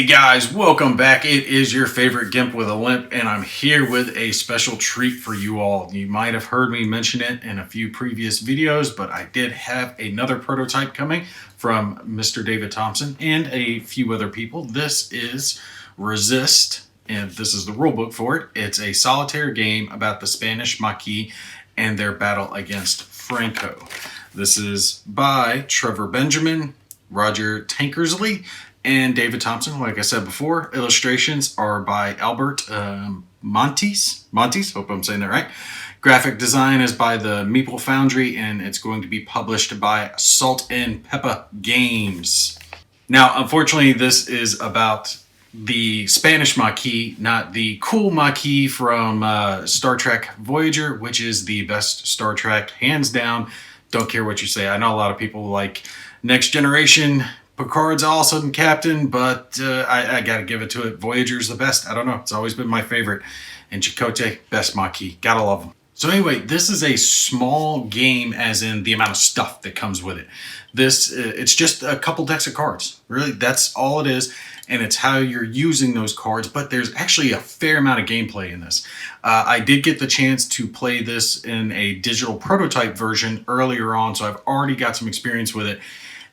Hey guys, welcome back. It is your favorite Gimp with a Limp, and I'm here with a special treat for you all. You might have heard me mention it in a few previous videos, but I did have another prototype coming from Mr. David Thompson and a few other people. This is Resist, and this is the rulebook for it. It's a solitaire game about the Spanish maquis and their battle against Franco. This is by Trevor Benjamin, Roger Tankersley, and David Thompson. Like I said before, illustrations are by Albert Montes, hope I'm saying that right. Graphic design is by the Meeple Foundry, and it's going to be published by Salt and Pepper Games. Now, unfortunately, this is about the Spanish maquis, not the cool maquis from Star Trek Voyager, which is the best Star Trek, hands down. Don't care what you say. I know a lot of people like Next Generation. Picard's awesome, Captain, but I gotta give it to it. Voyager's the best. I don't know. It's always been my favorite. And Chakotay, best maquis. Gotta love them. So anyway, this is a small game, as in the amount of stuff that comes with it. It's just a couple decks of cards. Really, that's all it is. And it's how you're using those cards, but there's actually a fair amount of gameplay in this. I did get the chance to play this in a digital prototype version earlier on, so I've already got some experience with it.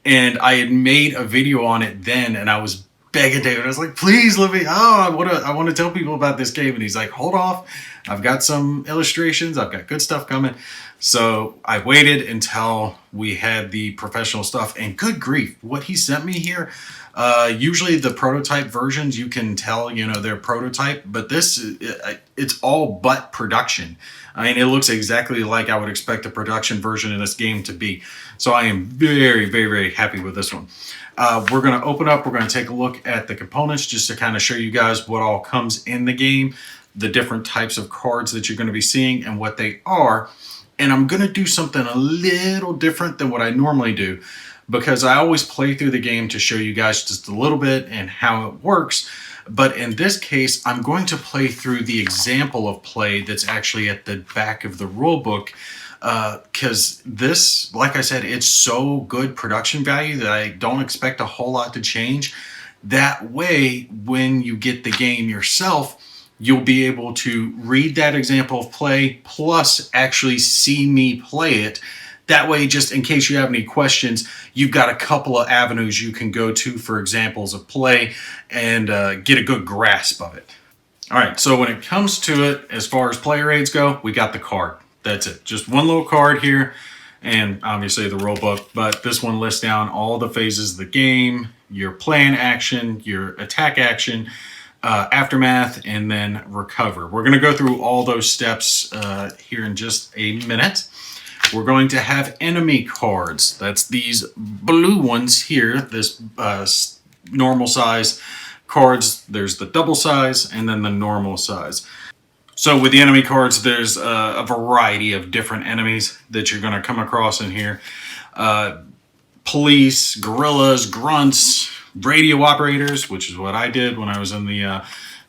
And I had made a video on it then, and I was begging David. I was like, please let me, I want to tell people about this game. And he's like, hold off. I've got some illustrations. I've got good stuff coming. So I waited until we had the professional stuff, and good grief, what he sent me here. Usually the prototype versions, you can tell, they're prototype, but this, it's all but production. I mean, it looks exactly like I would expect a production version of this game to be. So I am very, very, very happy with this one. We're going to open up. We're going to take a look at the components just to kind of show you guys what all comes in the game, the different types of cards that you're going to be seeing and what they are. And I'm going to do something a little different than what I normally do, because I always play through the game to show you guys just a little bit and how it works. But in this case, I'm going to play through the example of play that's actually at the back of the rule book, because this, like I said, it's so good production value that I don't expect a whole lot to change. That way, when you get the game yourself, you'll be able to read that example of play plus actually see me play it. That way, just in case you have any questions, you've got a couple of avenues you can go to for examples of play and get a good grasp of it. All right, so when it comes to it, as far as player aids go, we got the card. That's it. Just one little card here, and obviously the rule book, but this one lists down all the phases of the game, your plan action, your attack action, aftermath, and then recover. We're going to go through all those steps here in just a minute. We're going to have enemy cards. That's these blue ones here, this normal size cards. There's the double size and then the normal size. So with the enemy cards, there's a variety of different enemies that you're going to come across in here. Police, guerrillas, grunts, radio operators, which is what I did when I was in the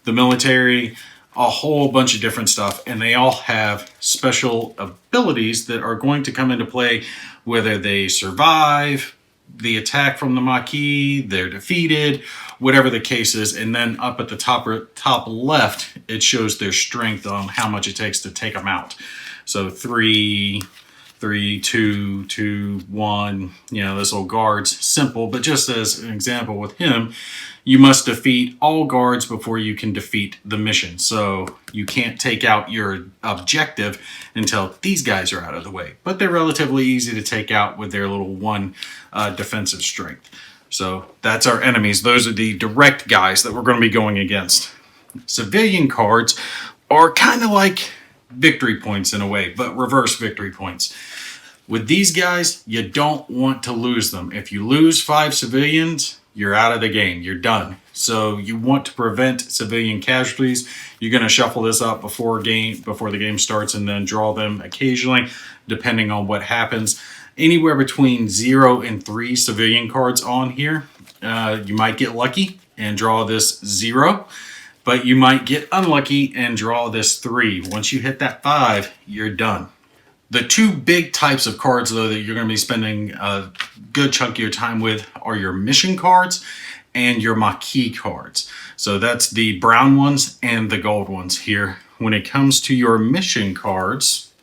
military. A whole bunch of different stuff, and they all have special abilities that are going to come into play whether they survive the attack from the maquis, they're defeated, whatever the case is. And then up at the top left, it shows their strength on how much it takes to take them out. So 3, 2, 2, 1, this little guard's simple, but just as an example with him, you must defeat all guards before you can defeat the mission. So you can't take out your objective until these guys are out of the way. But they're relatively easy to take out with their little 1 defensive strength. So that's our enemies. Those are the direct guys that we're going to be going against. Civilian cards are kind of like victory points in a way, but reverse victory points. With these guys, you don't want to lose them. If you lose 5 civilians, you're out of the game. You're done. So you want to prevent civilian casualties. You're going to shuffle this up before the game starts and then draw them occasionally, depending on what happens. Anywhere between 0 and 3 civilian cards on here. You might get lucky and draw this 0, but you might get unlucky and draw this 3. Once you hit that 5, you're done. The 2 big types of cards, though, that you're going to be spending a good chunk of your time with are your mission cards and your maquis cards. So that's the brown ones and the gold ones here. When it comes to your mission cards,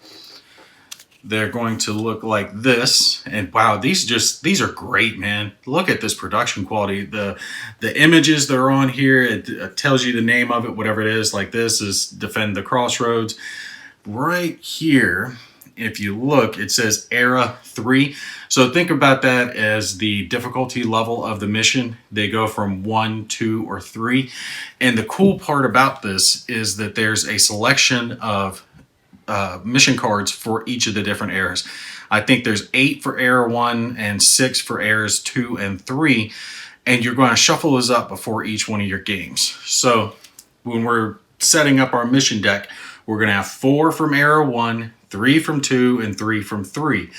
they're going to look like this. And wow, these are great, man. Look at this production quality. The images that are on here, it tells you the name of it, whatever it is. Like this is Defend the Crossroads. Right here, if you look, it says Era 3. So think about that as the difficulty level of the mission. They go from 1, 2, or 3. And the cool part about this is that there's a selection of mission cards for each of the different eras. I think there's 8 for Era 1 and 6 for Eras 2 and 3. And you're going to shuffle those up before each one of your games. So when we're setting up our mission deck, we're going to have 4 from Era 1, 3 from 2, and 3 from 3.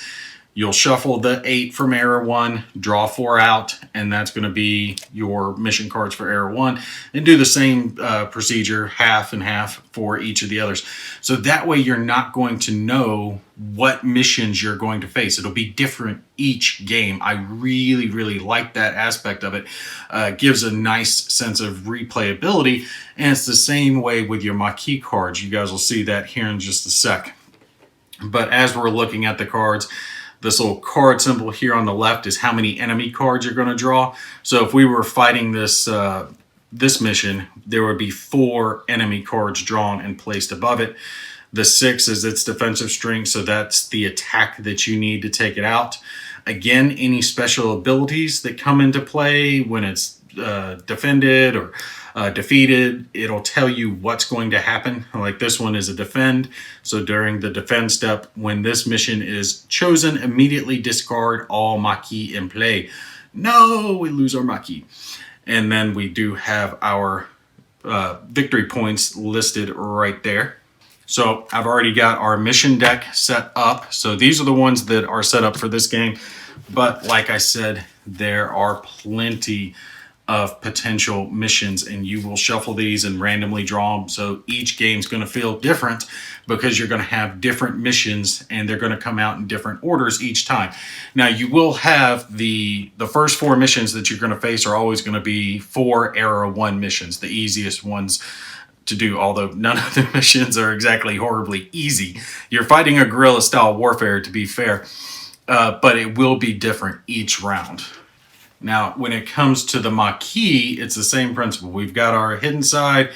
You'll shuffle the 8 from Era 1, draw 4 out, and that's going to be your mission cards for Era 1. And do the same procedure, half and half, for each of the others. So that way you're not going to know what missions you're going to face. It'll be different each game. I really, really like that aspect of it. Gives a nice sense of replayability. And it's the same way with your maquis cards. You guys will see that here in just a sec. But as we're looking at the cards, this little card symbol here on the left is how many enemy cards you're going to draw. So if we were fighting this this mission, there would be 4 enemy cards drawn and placed above it. The 6 is its defensive strength, so that's the attack that you need to take it out. Again, any special abilities that come into play when it's defended or defeated, it'll tell you what's going to happen. Like this one is a defend. So during the defend step, when this mission is chosen, immediately discard all maquis in play. No, we lose our maquis. And then we do have our victory points listed right there. So I've already got our mission deck set up. So these are the ones that are set up for this game. But like I said, there are plenty of potential missions, and you will shuffle these and randomly draw them. So each game's going to feel different because you're going to have different missions and they're going to come out in different orders each time. Now you will have the first 4 missions that you're going to face are always going to be 4 Era 1 missions, the easiest ones to do, although none of the missions are exactly horribly easy. You're fighting a guerrilla style warfare, to be fair, but it will be different each round. Now, when it comes to the maquis, it's the same principle. We've got our hidden side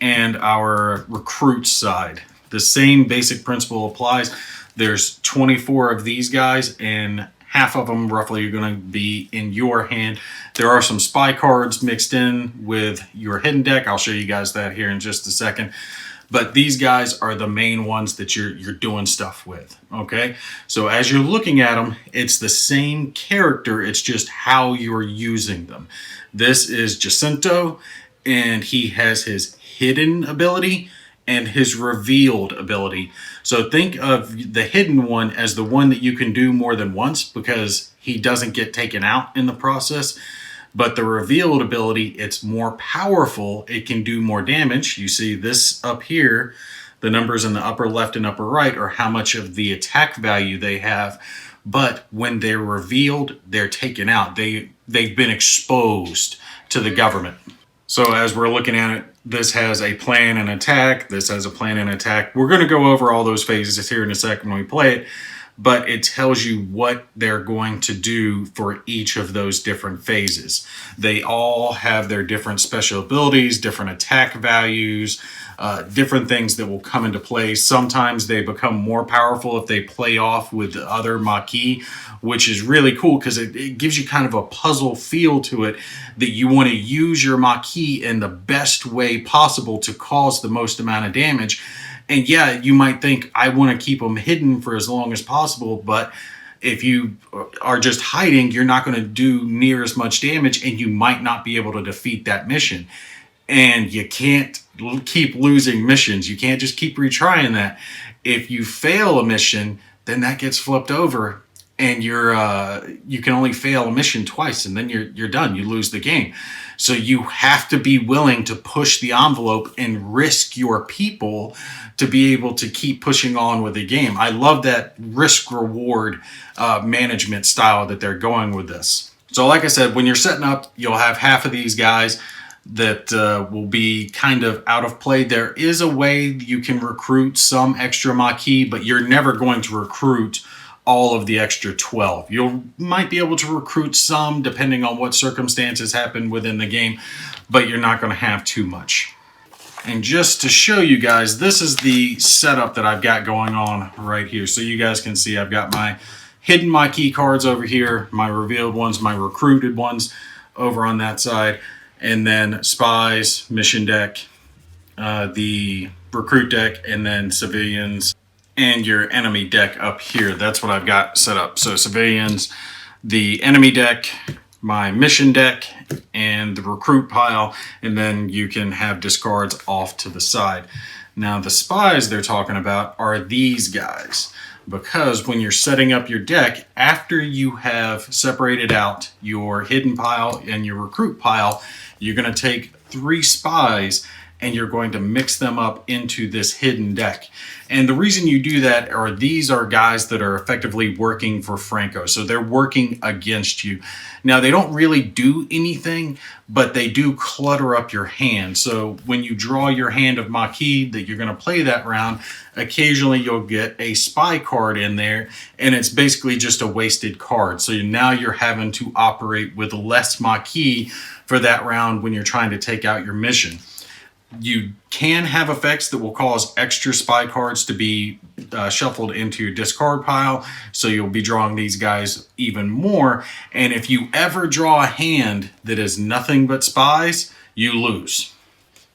and our recruit side. The same basic principle applies. There's 24 of these guys, and half of them roughly are going to be in your hand. There are some spy cards mixed in with your hidden deck. I'll show you guys that here in just a second. But these guys are the main ones that you're doing stuff with, okay? So as you're looking at them, it's the same character, it's just how you're using them. This is Jacinto, and he has his hidden ability and his revealed ability. So think of the hidden one as the one that you can do more than once because he doesn't get taken out in the process. But the revealed ability, it's more powerful. It can do more damage. You see this up here, the numbers in the upper left and upper right are how much of the attack value they have. But when they're revealed, they're taken out. They've been exposed to the government. So as we're looking at it, this has a plan and attack. This has a plan and attack. We're going to go over all those phases here in a second when we play it. But it tells you what they're going to do for each of those different phases. They all have their different special abilities, different attack values, different things that will come into play. Sometimes they become more powerful if they play off with the other maquis, which is really cool because it gives you kind of a puzzle feel to it that you want to use your maquis in the best way possible to cause the most amount of damage. And yeah, you might think, I want to keep them hidden for as long as possible, but if you are just hiding, you're not going to do near as much damage, and you might not be able to defeat that mission. And you can't keep losing missions. You can't just keep retrying that. If you fail a mission, then that gets flipped over, and you can only fail a mission twice, and then you're done. You lose the game. So you have to be willing to push the envelope and risk your people to be able to keep pushing on with the game. I love that risk-reward management style that they're going with this. So like I said, when you're setting up, you'll have half of these guys that will be kind of out of play. There is a way you can recruit some extra maquis, but you're never going to recruit all of the extra 12. You might be able to recruit some depending on what circumstances happen within the game, but you're not going to have too much. And just to show you guys, this is the setup that I've got going on right here. So you guys can see I've got my hidden maquis cards over here, my revealed ones, my recruited ones over on that side, and then Spies, mission deck, the recruit deck, and then civilians, and your enemy deck up here. That's what I've got set up. So civilians, the enemy deck, my mission deck, and the recruit pile, and then you can have discards off to the side. Now the spies they're talking about are these guys, because when you're setting up your deck, after you have separated out your hidden pile and your recruit pile, you're going to take 3 spies and you're going to mix them up into this hidden deck. And the reason you do that are these are guys that are effectively working for Franco. So they're working against you. Now, they don't really do anything, but they do clutter up your hand. So when you draw your hand of maquis that you're going to play that round, occasionally you'll get a spy card in there, and it's basically just a wasted card. So now you're having to operate with less maquis for that round when you're trying to take out your mission. You can have effects that will cause extra spy cards to be shuffled into your discard pile, so you'll be drawing these guys even more. And if you ever draw a hand that is nothing but spies, you lose.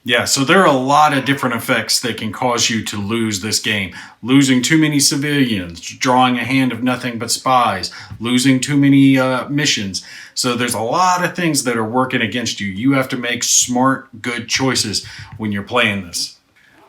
Yeah, so there are a lot of different effects that can cause you to lose this game. Losing too many civilians, drawing a hand of nothing but spies, losing too many missions. So there's a lot of things that are working against you. You have to make smart, good choices when you're playing this.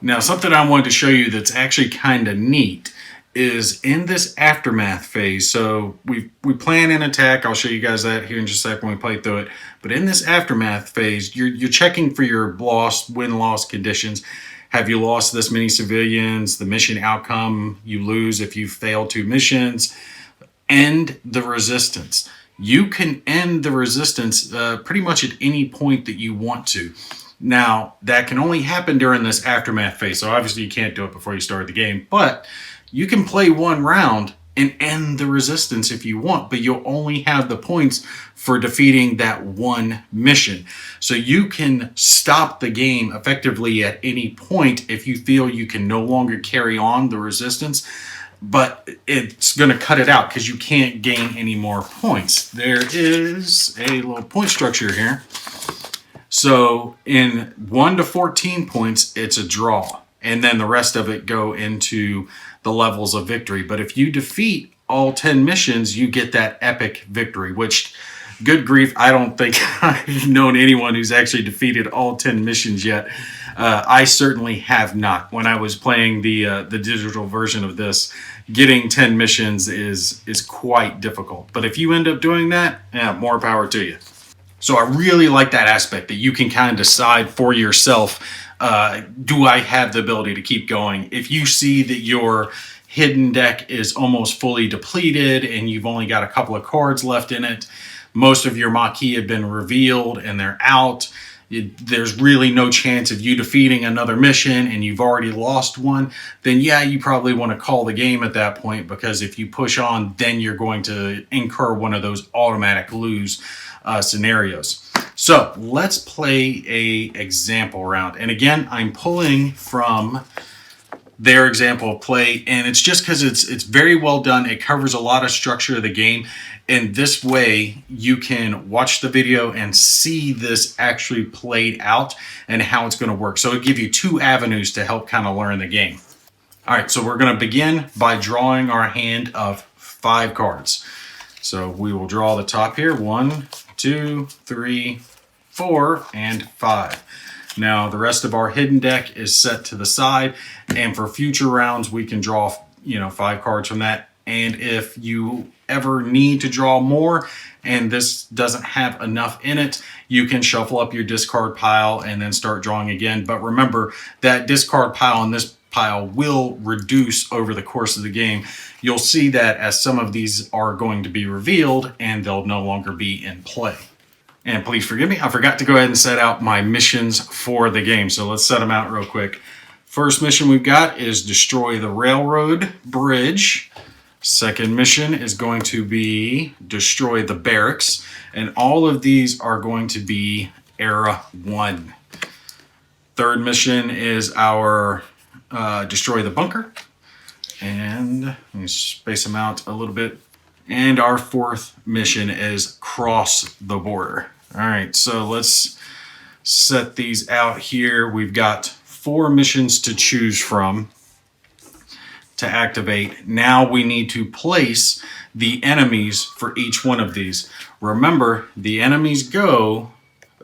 Now, something I wanted to show you that's actually kind of neat is in this aftermath phase. So we plan an attack. I'll show you guys that here in just a second when we play through it. But in this aftermath phase, you're checking for your win-loss conditions. Have you lost this many civilians? The mission outcome you lose if you fail 2 missions. End the resistance. You can end the resistance pretty much at any point that you want to. Now, that can only happen during this aftermath phase. So obviously you can't do it before you start the game, but you can play 1 round and end the resistance if you want, but you'll only have the points for defeating that 1 mission. So you can stop the game effectively at any point if you feel you can no longer carry on the resistance, but it's going to cut it out because you can't gain any more points. There is a little point structure here. So in 1 to 14 points, it's a draw. And then the rest of it go into the levels of victory. But if you defeat all 10 missions, you get that epic victory, which, good grief, I don't think I've known anyone who's actually defeated all 10 missions yet. I certainly have not. When I was playing the digital version of this, getting 10 missions is quite difficult. But if you end up doing that, yeah, more power to you. So I really like that aspect that you can kind of decide for yourself, do I have the ability to keep going? If you see that your hidden deck is almost fully depleted and you've only got a couple of cards left in it, most of your maquis have been revealed and they're out, there's really no chance of you defeating another mission and you've already lost one, then yeah, you probably want to call the game at that point, because if you push on, then you're going to incur one of those automatic lose scenarios. So let's play a example round. And again, I'm pulling from their example of play, and it's just because it's very well done. It covers a lot of structure of the game, and this way you can watch the video and see this actually played out and how it's going to work. So it'll give you 2 avenues to help kind of learn the game. All right, so we're going to begin by drawing our hand of 5 cards. So we will draw the top here, 1, 2, 3, 4, and 5. Now the rest of our hidden deck is set to the side, and for future rounds we can draw 5 cards from that. And if you ever need to draw more and this doesn't have enough in it, you can shuffle up your discard pile and then start drawing again. But remember that discard pile in this pile will reduce over the course of the game. You'll see that as some of these are going to be revealed and they'll no longer be in play. And please forgive me, I forgot to go ahead and set out my missions for the game. So let's set them out real quick. First mission we've got is destroy the railroad bridge. Second mission is going to be destroy the barracks. And all of these are going to be Era 1. Third mission is our destroy the bunker. And let me space them out a little bit. And our fourth mission is cross the border. All right, so let's set these out here. We've got 4 missions to choose from to activate. Now we need to place the enemies for each one of these. Remember, the enemies go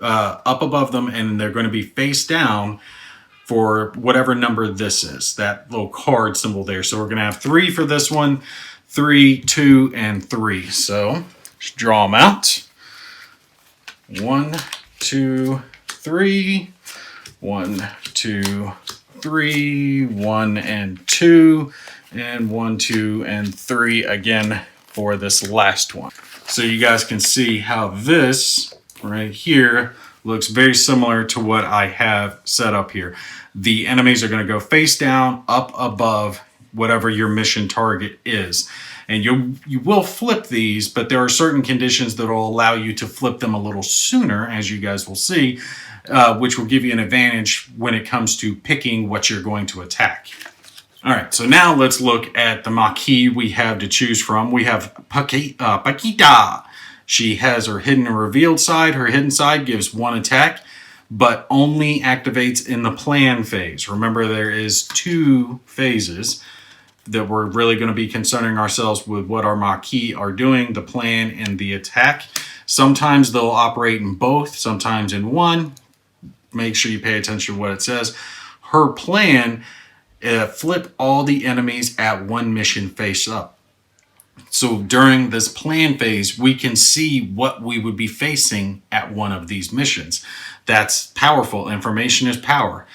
up above them and they're going to be face down for whatever number this is, that little card symbol there. So we're going to have 3 for this one, 3, 2, and 3. So let's draw them out. 1, 2, 3. 1, 2, 3. 1 and 2. And 1, 2, and 3 again for this last one. So you guys can see how this right here looks very similar to what I have set up here. The enemies are going to go face down up above whatever your mission target is. And you will flip these, but there are certain conditions that will allow you to flip them a little sooner, as you guys will see, which will give you an advantage when it comes to picking what you're going to attack. All right, so now let's look at the maquis we have to choose from. We have Paquita. She has her hidden and revealed side. Her hidden side gives 1 attack, but only activates in the plan phase. Remember, there is 2 phases that we're really going to be concerning ourselves with what our maquis are doing, the plan and the attack. Sometimes they'll operate in both, sometimes in one. Make sure you pay attention to what it says. Her plan, flip all the enemies at 1 mission face up. So during this plan phase, we can see what we would be facing at one of these missions. That's powerful. Information is power.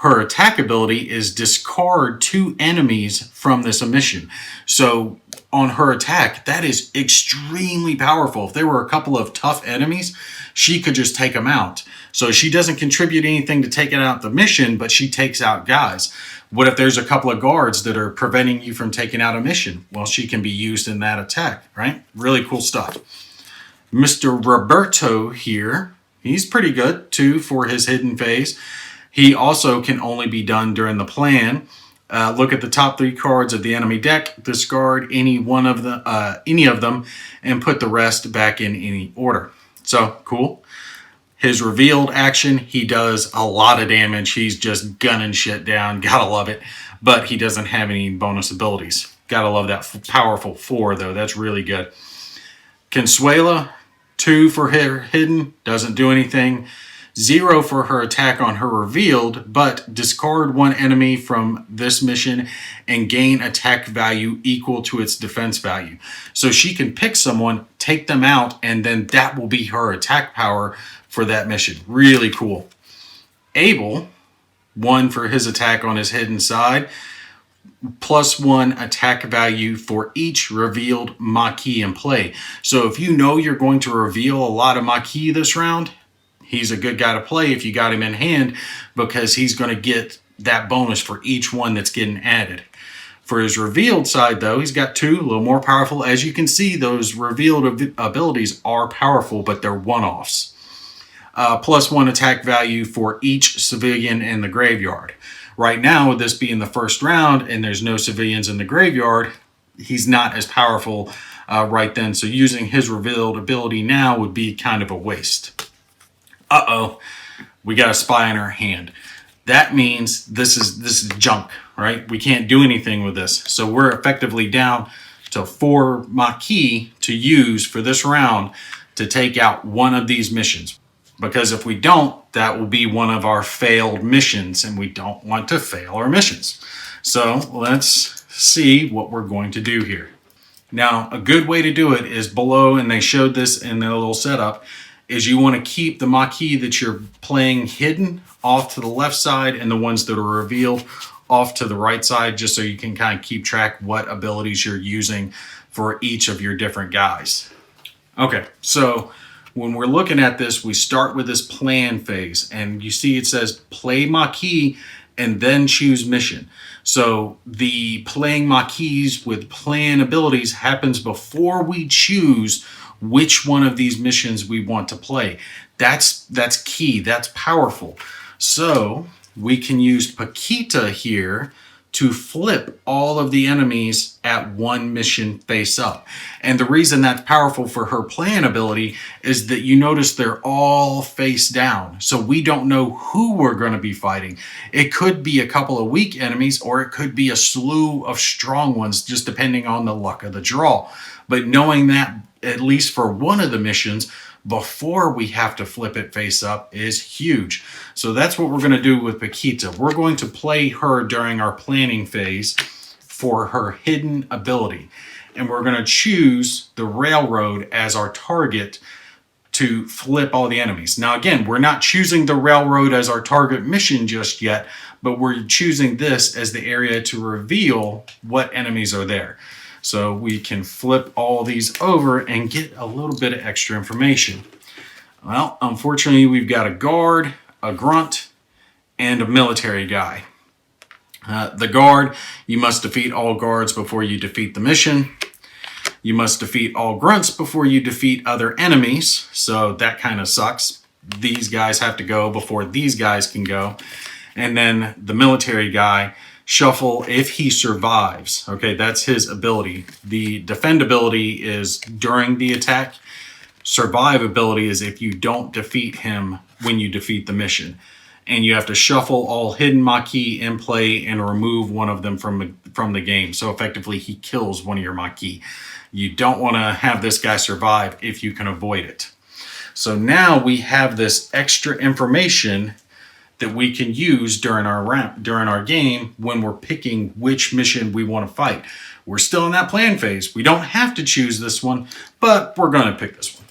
Her attack ability is discard 2 enemies from this mission. So on her attack, that is extremely powerful. If there were a couple of tough enemies, she could just take them out. So she doesn't contribute anything to taking out the mission, but she takes out guys. What if there's a couple of guards that are preventing you from taking out a mission? Well, she can be used in that attack, right? Really cool stuff. Mr. Roberto here, he's pretty good too for his hidden phase. He also can only be done during the plan. Look at the top 3 cards of the enemy deck, discard any of them, and put the rest back in any order. So, cool. His revealed action, he does a lot of damage. He's just gunning shit down. Gotta love it. But he doesn't have any bonus abilities. Gotta love that powerful 4, though. That's really good. Consuela, 2 for her hidden. Doesn't do anything. 0 for her attack on her revealed, but discard 1 enemy from this mission and gain attack value equal to its defense value. So she can pick someone, take them out, and then that will be her attack power for that mission. Really cool. Abel, 1 for his attack on his hidden side, +1 attack value for each revealed maquis in play. So if you know you're going to reveal a lot of maquis this round, he's a good guy to play if you got him in hand, because he's going to get that bonus for each one that's getting added. For his revealed side, though, he's got 2, a little more powerful. As you can see, those revealed abilities are powerful, but they're one-offs. +1 attack value for each civilian in the graveyard. Right now, with this being the first round and there's no civilians in the graveyard, he's not as powerful right then. So using his revealed ability now would be kind of a waste. Uh-oh, we got a spy in our hand. That means this is junk, right? We can't do anything with this. So we're effectively down to 4 maquis to use for this round to take out one of these missions. Because if we don't, that will be one of our failed missions, and we don't want to fail our missions. So let's see what we're going to do here. Now, a good way to do it is below, and they showed this in their little setup, is you want to keep the maquis that you're playing hidden off to the left side and the ones that are revealed off to the right side just so you can kind of keep track what abilities you're using for each of your different guys. Okay, so when we're looking at this, we start with this plan phase, and you see it says play maquis and then choose mission. So the playing maquis with plan abilities happens before we choose which one of these missions we want to play. That's key, that's powerful. So we can use Paquita here to flip all of the enemies at one mission face up. And the reason that's powerful for her plan ability is that you notice they're all face down. So we don't know who we're going to be fighting. It could be a couple of weak enemies, or it could be a slew of strong ones, just depending on the luck of the draw. But knowing that, at least for one of the missions, before we have to flip it face up is huge. So that's what we're going to do with Paquita. We're going to play her during our planning phase for her hidden ability. And we're going to choose the railroad as our target to flip all the enemies. Now again, we're not choosing the railroad as our target mission just yet, but we're choosing this as the area to reveal what enemies are there. So we can flip all these over and get a little bit of extra information. Well, unfortunately, we've got a guard, a grunt, and a military guy. The guard, you must defeat all guards before you defeat the mission. You must defeat all grunts before you defeat other enemies. So that kind of sucks. These guys have to go before these guys can go. And then the military guy, shuffle if he survives. Okay, that's his ability. The defend ability is during the attack. Survive ability is if you don't defeat him when you defeat the mission. And you have to shuffle all hidden maquis in play and remove one of them from the game. So effectively, he kills one of your maquis. You don't want to have this guy survive if you can avoid it. So now we have this extra information that we can use during our game when we're picking which mission we want to fight. We're still in that plan phase. We don't have to choose this one, but we're going to pick this one.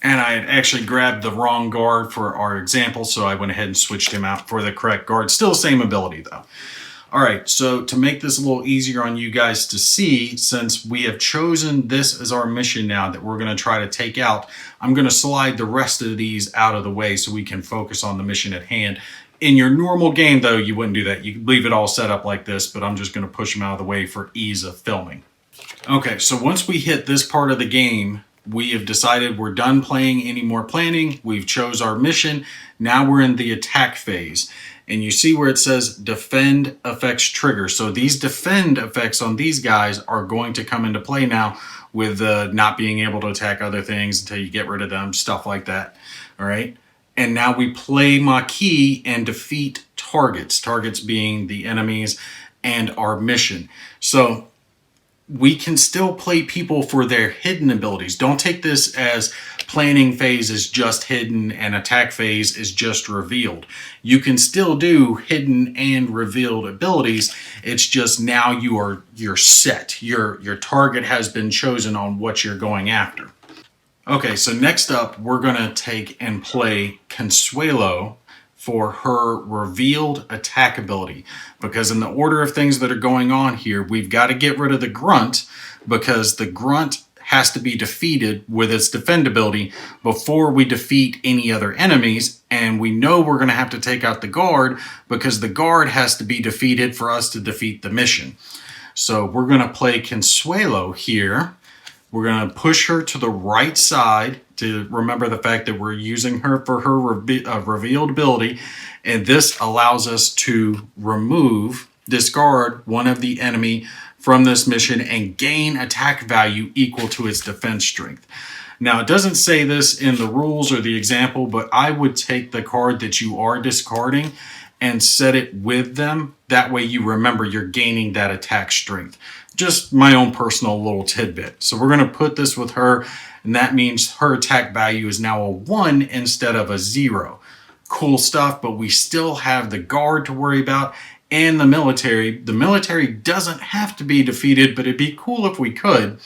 And I had actually grabbed the wrong guard for our example, so I went ahead and switched him out for the correct guard. Still same ability though. All right, so to make this a little easier on you guys to see, since we have chosen this as our mission now that we're going to try to take out, I'm going to slide the rest of these out of the way so we can focus on the mission at hand. In your normal game, though, you wouldn't do that. You could leave it all set up like this, but I'm just going to push them out of the way for ease of filming. Okay, so once we hit this part of the game, we have decided we're done playing any more planning. We've chose our mission. Now we're in the attack phase. And you see where it says defend effects trigger. So these defend effects on these guys are going to come into play now with not being able to attack other things until you get rid of them, stuff like that. All right. And now we play maquis and defeat targets, targets being the enemies and our mission. So we can still play people for their hidden abilities. Don't take this as planning phase is just hidden and attack phase is just revealed. You can still do hidden and revealed abilities. It's just now you're set. Your target has been chosen on what you're going after. Okay, so next up, we're going to take and play Consuelo for her revealed attack ability. Because in the order of things that are going on here, we've got to get rid of the grunt because the grunt has to be defeated with its defend ability before we defeat any other enemies. And we know we're going to have to take out the guard because the guard has to be defeated for us to defeat the mission. So we're going to play Consuelo here. We're going to push her to the right side to remember the fact that we're using her for her revealed ability. And this allows us to discard one of the enemy from this mission and gain attack value equal to its defense strength. Now, it doesn't say this in the rules or the example, but I would take the card that you are discarding and set it with them. That way you remember you're gaining that attack strength. Just my own personal little tidbit. So we're going to put this with her, and that means her attack value is now a 1 instead of a 0. Cool stuff, but we still have the guard to worry about and the military. The military doesn't have to be defeated, but it'd be cool if we could.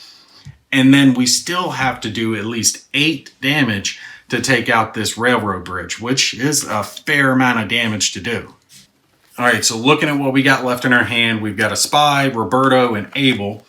And then we still have to do at least 8 damage to take out this railroad bridge, which is a fair amount of damage to do. All right, so looking at what we got left in our hand, we've got a Spy, Roberto, and Abel.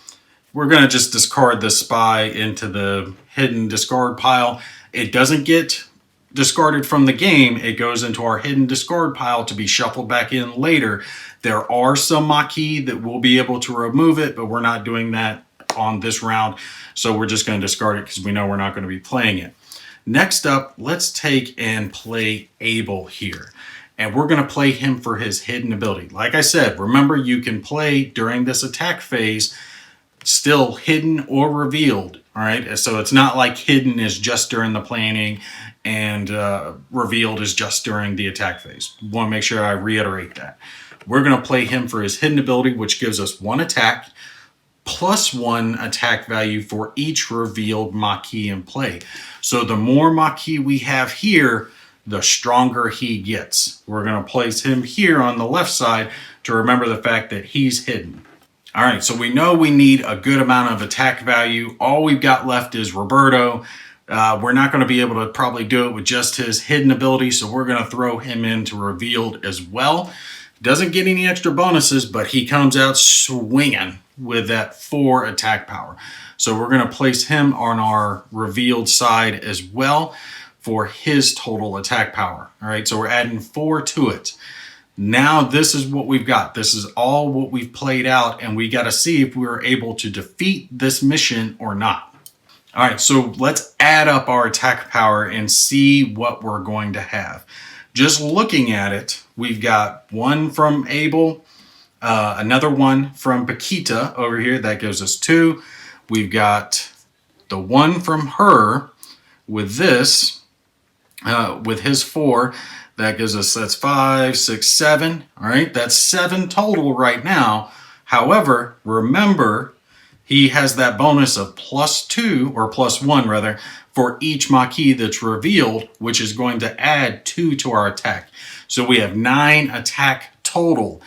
We're going to just discard the Spy into the hidden discard pile. It doesn't get discarded from the game. It goes into our hidden discard pile to be shuffled back in later. There are some maquis that will be able to remove it, but we're not doing that on this round. So we're just going to discard it because we know we're not going to be playing it. Next up, let's take and play Abel here. And we're going to play him for his hidden ability. Like I said, remember you can play during this attack phase still hidden or revealed. All right, so it's not like hidden is just during the planning and revealed is just during the attack phase. Want to make sure I reiterate that. We're going to play him for his hidden ability, which gives us 1 attack plus 1 attack value for each revealed maquis in play. So the more maquis we have here, the stronger he gets. We're going to place him here on the left side to remember the fact that he's hidden. All right, so we know we need a good amount of attack value. All we've got left is Roberto. We're not going to be able to probably do it with just his hidden ability, so we're going to throw him into revealed as well. Doesn't get any extra bonuses, but he comes out swinging with that 4 attack power. So we're going to place him on our revealed side as well for his total attack power. All right, so we're adding 4 to it. Now this is what we've got. This is all what we've played out, and we got to see if we're able to defeat this mission or not. All right, so let's add up our attack power and see what we're going to have. Just looking at it, we've got 1 from Abel, another 1 from Paquita over here. That gives us 2. We've got the 1 from her with this, with his 4. That gives us, that's 5, 6, 7. All right, that's 7 total right now. However, remember, he has that bonus of +2, or +1 rather, for each maquis that's revealed, which is going to add 2 to our attack. So we have 9 attack total.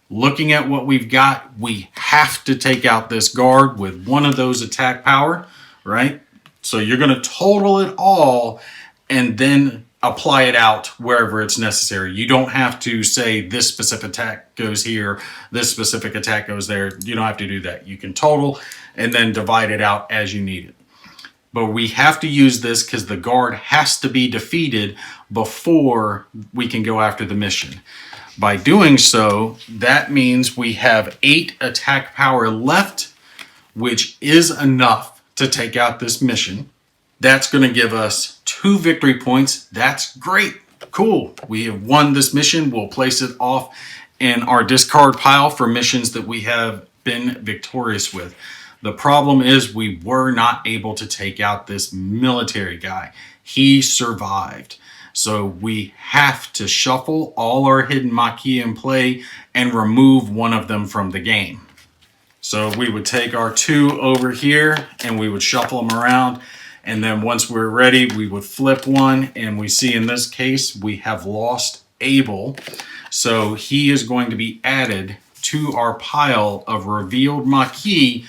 Looking at what we've got, we have to take out this guard with 1 of those attack power, right? So you're going to total it all and then apply it out wherever it's necessary. You don't have to say this specific attack goes here, this specific attack goes there. You don't have to do that. You can total and then divide it out as you need it. But we have to use this because the guard has to be defeated before we can go after the mission. By doing so, that means we have 8 attack power left, which is enough to take out this mission. That's going to give us 2 victory points. That's great. Cool. We have won this mission. We'll place it off in our discard pile for missions that we have been victorious with. The problem is we were not able to take out this military guy. He survived. So we have to shuffle all our hidden maquis in play and remove 1 of them from the game. So we would take our 2 over here and we would shuffle them around. And then once we're ready, we would flip 1, and we see in this case, we have lost Abel. So he is going to be added to our pile of revealed maquis,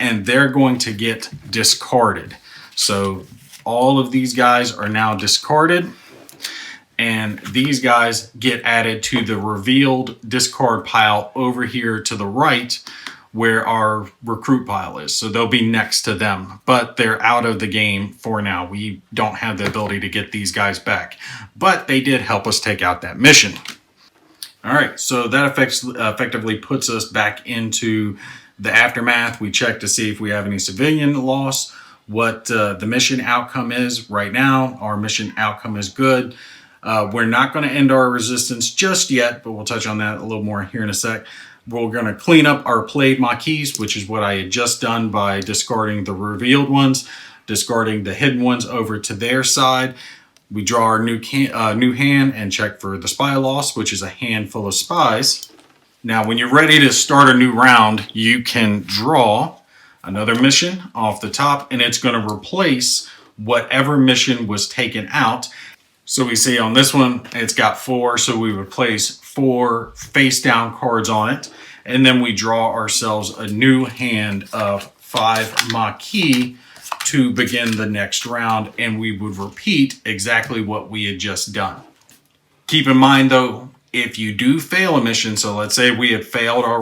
and they're going to get discarded. So all of these guys are now discarded, and these guys get added to the revealed discard pile over here to the right, where our recruit pile is. So they'll be next to them, but they're out of the game for now. We don't have the ability to get these guys back, but they did help us take out that mission. All right, so that effectively puts us back into the aftermath. We check to see if we have any civilian loss, what the mission outcome is right now. Our mission outcome is good. We're not gonna end our resistance just yet, but we'll touch on that a little more here in a sec. We're going to clean up our played maquis, which is what I had just done by discarding the revealed ones, discarding the hidden ones over to their side. We draw our new hand and check for the spy loss, which is a hand full of spies. Now, when you're ready to start a new round, you can draw another mission off the top, and it's going to replace whatever mission was taken out. So we see on this one, it's got 4, so we would place 4 face down cards on it. And then we draw ourselves a new hand of 5 maquis to begin the next round, and we would repeat exactly what we had just done. Keep in mind though, If you do fail a mission, so let's say we had failed our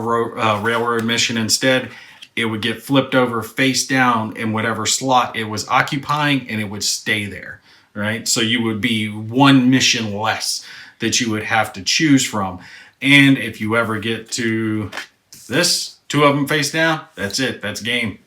railroad mission instead, it would get flipped over face down in whatever slot it was occupying, and it would stay there, right? So you would be one mission less that you would have to choose from. And if you ever get to this, two of them face down, that's it. That's game.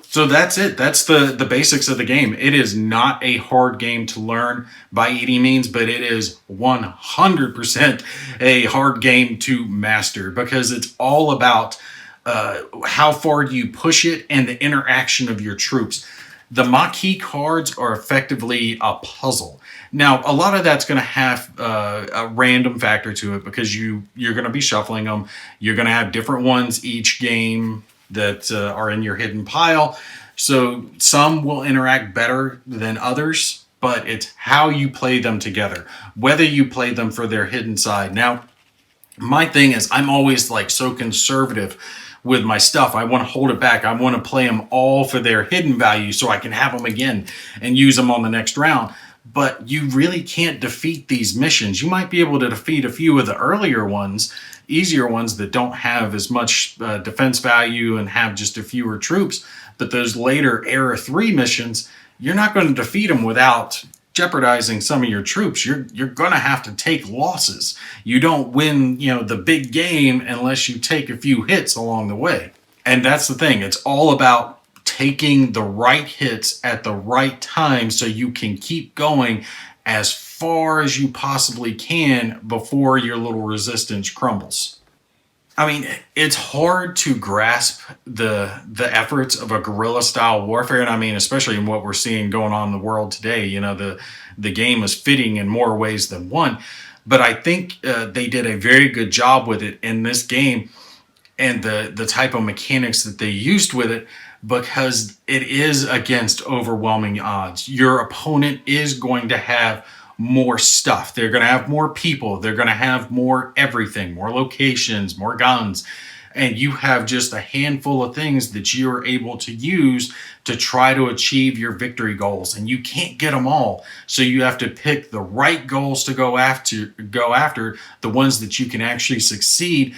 So that's it. That's the basics of the game. It is not a hard game to learn by any means, but it is 100% a hard game to master because it's all about how far do you push it and the interaction of your troops. The maquis cards are effectively a puzzle. Now, a lot of that's going to have a random factor to it because you're going to be shuffling them. You're going to have different ones each game that are in your hidden pile. So some will interact better than others, but it's how you play them together, whether you play them for their hidden side. Now, my thing is I'm always like so conservative with my stuff. I want to hold it back. I want to play them all for their hidden value so I can have them again and use them on the next round. But you really can't defeat these missions. You might be able to defeat a few of the earlier ones, easier ones that don't have as much defense value and have just a fewer troops. But those later Era 3 missions, you're not going to defeat them without jeopardizing some of your troops. You're going to have to take losses. You don't win, the big game unless you take a few hits along the way. And that's the thing. It's all about taking the right hits at the right time so you can keep going as far as you possibly can before your little resistance crumbles. I mean, it's hard to grasp the efforts of a guerrilla style warfare, and I mean, especially in what we're seeing going on in the world today. The game is fitting in more ways than one, but I think they did a very good job with it in this game, and the type of mechanics that they used with it, because it is against overwhelming odds. Your opponent is going to have more stuff. They're going to have more people. They're going to have more everything, more locations, more guns. And you have just a handful of things that you're able to use to try to achieve your victory goals. And you can't get them all. So you have to pick the right goals to go after, the ones that you can actually succeed,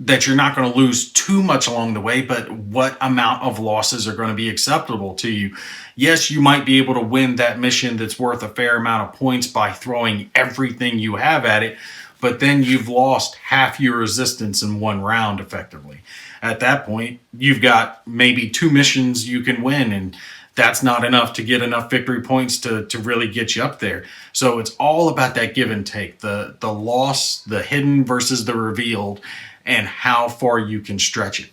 that you're not going to lose too much along the way, but what amount of losses are going to be acceptable to you. Yes, you might be able to win that mission that's worth a fair amount of points by throwing everything you have at it, but then you've lost half your resistance in one round effectively. At that point, you've got maybe 2 missions you can win, and that's not enough to get enough victory points to really get you up there. So it's all about that give and take, the loss, the hidden versus the revealed, and how far you can stretch it.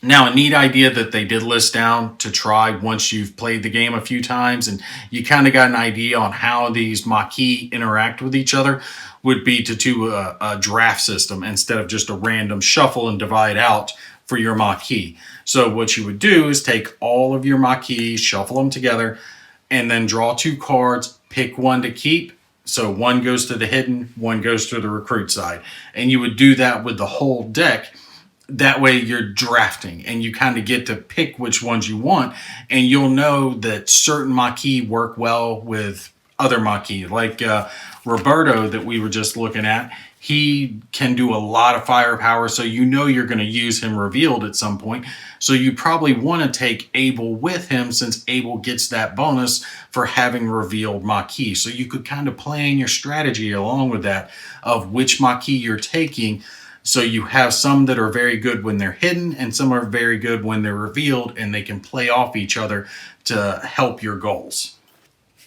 Now, a neat idea that they did list down to try once you've played the game a few times and you kind of got an idea on how these maquis interact with each other would be to do a draft system instead of just a random shuffle and divide out for your maquis. So what you would do is take all of your maquis, shuffle them together, and then draw 2 cards, pick one to keep. So one goes to the hidden, one goes to the recruit side. And you would do that with the whole deck. That way you're drafting and you kind of get to pick which ones you want. And you'll know that certain maquis work well with other maquis. Like Roberto that we were just looking at, he can do a lot of firepower. So you know you're going to use him revealed at some point. So you probably want to take Abel with him since Abel gets that bonus for having revealed maquis. So you could kind of plan your strategy along with that of which maquis you're taking. So you have some that are very good when they're hidden and some are very good when they're revealed, and they can play off each other to help your goals.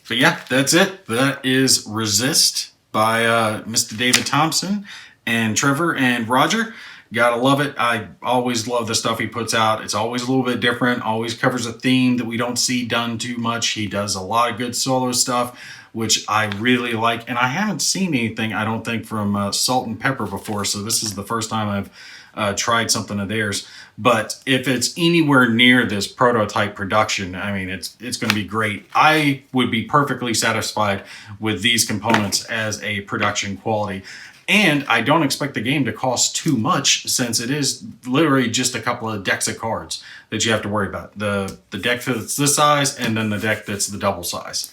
But yeah, that's it. That is Resist by Mr. David Thompson and Trevor and Roger. Gotta love it. I always love the stuff he puts out. It's always a little bit different, always covers a theme that we don't see done too much. He does a lot of good solo stuff, which I really like. And I haven't seen anything, I don't think, from Salt and Pepper before, so this is the first time I've tried something of theirs. But if it's anywhere near this prototype production, I mean, it's going to be great. I would be perfectly satisfied with these components as a production quality. And I don't expect the game to cost too much, since it is literally just a couple of decks of cards that you have to worry about. The deck that's this size and then the deck that's the double size.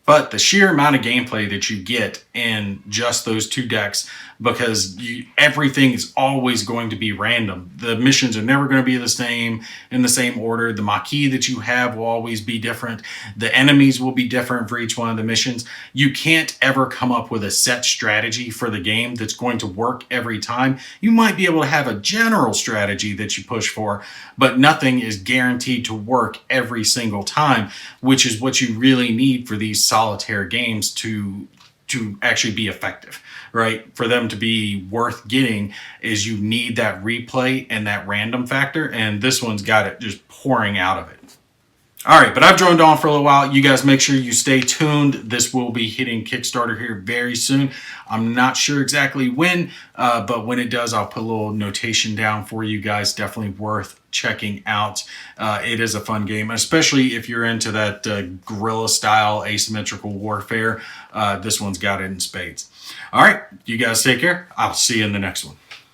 But the sheer amount of gameplay that you get in just those 2 decks, because everything is always going to be random. The missions are never going to be the same in the same order. The maquis that you have will always be different. The enemies will be different for each one of the missions. You can't ever come up with a set strategy for the game that's going to work every time. You might be able to have a general strategy that you push for, but nothing is guaranteed to work every single time, which is what you really need for these solitaire games to actually be effective, right? For them to be worth getting is you need that replay and that random factor, and this one's got it just pouring out of it. All right, but I've droned on for a little while. You guys make sure you stay tuned. This will be hitting Kickstarter here very soon. I'm not sure exactly when, but when it does, I'll put a little notation down for you guys. Definitely worth checking out. It is a fun game, especially if you're into that guerrilla style asymmetrical warfare. This one's got it in spades. All right, you guys take care. I'll see you in the next one.